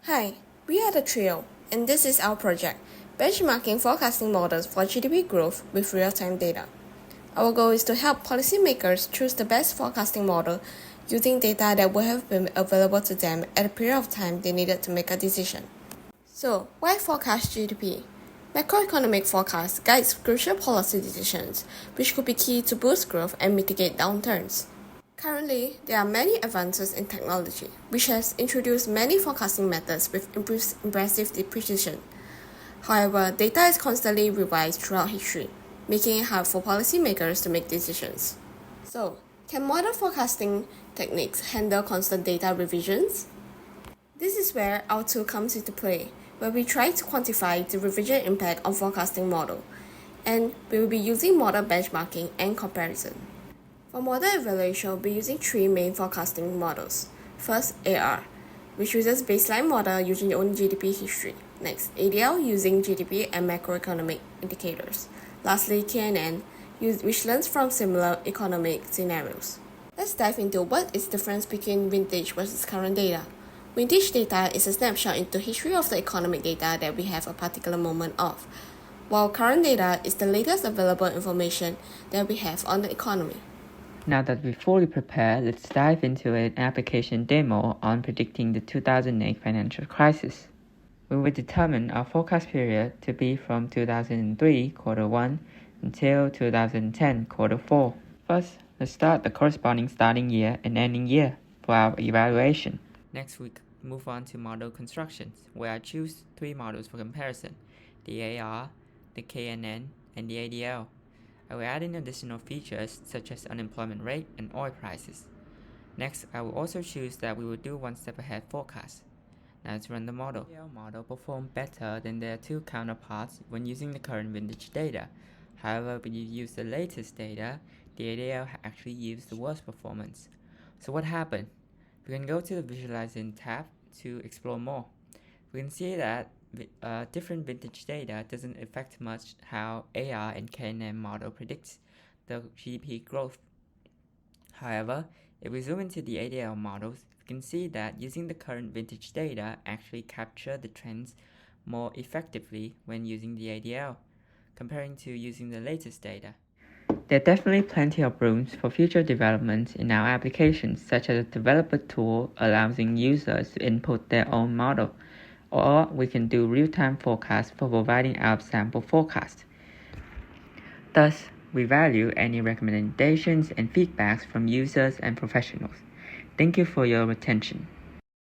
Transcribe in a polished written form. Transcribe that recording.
Hi, we are the trio, and this is our project, benchmarking forecasting models for GDP growth with real-time data. Our goal is to help policymakers choose the best forecasting model using data that would have been available to them at a period of time they needed to make a decision. So, why forecast GDP? Macroeconomic forecast guides crucial policy decisions, which could be key to boost growth and mitigate downturns. Currently, there are many advances in technology, which has introduced many forecasting methods with impressive precision. However, data is constantly revised throughout history, making it hard for policymakers to make decisions. So, can modern forecasting techniques handle constant data revisions? This is where our tool comes into play, where we try to quantify the revision impact on forecasting model, and we will be using model benchmarking and comparison. For model evaluation, we'll be using three main forecasting models. First, AR, which uses baseline model using only GDP history. Next, ADL using GDP and macroeconomic indicators. Lastly, KNN, which learns from similar economic scenarios. Let's dive into what is the difference between vintage versus current data. Vintage data is a snapshot into history of the economic data that we have a particular moment of, while current data is the latest available information that we have on the economy. Now that we're fully prepared, let's dive into an application demo on predicting the 2008 financial crisis. We will determine our forecast period to be from 2003 quarter 1 until 2010 quarter 4. First, let's start the corresponding starting year and ending year for our evaluation. Next week, move on to model constructions, where I choose three models for comparison: the AR, the KNN, and the ADL. I will add in additional features such as unemployment rate and oil prices. Next, I will also choose that we will do one step ahead forecast. Now let's run the model. The ADL model performed better than their two counterparts when using the current vintage data. However, when you use the latest data, the ADL actually used the worst performance. So what happened? We can go to the Visualizing tab to explore more. We can see that different vintage data doesn't affect much how AR and KNN model predicts the GDP growth. However, if we zoom into the ADL models, we can see that using the current vintage data actually capture the trends more effectively when using the ADL, comparing to using the latest data. There are definitely plenty of rooms for future developments in our applications, such as a developer tool allowing users to input their own model, or we can do real-time forecasts for providing our sample forecast. Thus, we value any recommendations and feedbacks from users and professionals. Thank you for your attention.